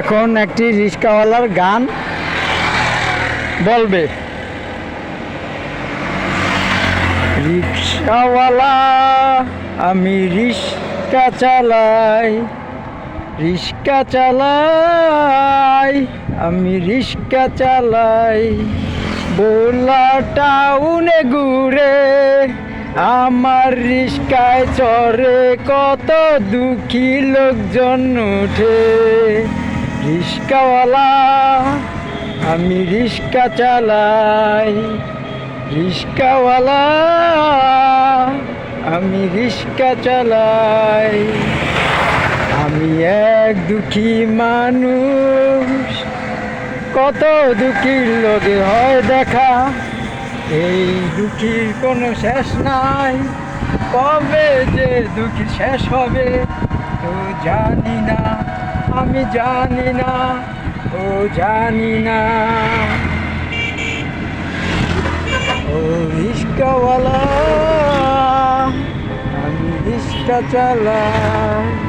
এখন একটি রিক্সাওয়ালার গান বলবে। রিক্সাওয়ালা আমি রিক্সা চালাই, রিক্সা চালাই, আমি রিক্সা চালাই। বোলা টাউনে ঘুরে আমার রিক্সায় চড়ে কত দুঃখী লোকজন উঠে। রিক্সাওয়ালা আমি রিক্সা চালাই, রিক্সাওয়ালা আমি রিক্সা চালাই। আমি এক দুঃখী মানুষ, কত দুঃখীর লগে হয় দেখা। এই দুঃখীর কোনো শেষ নাই, কবে যে দুঃখী শেষ হবে তো জানি না, আমি জানি না, ও জানি না। ও রিক্সাওয়ালা আমি রিক্সা চালাই।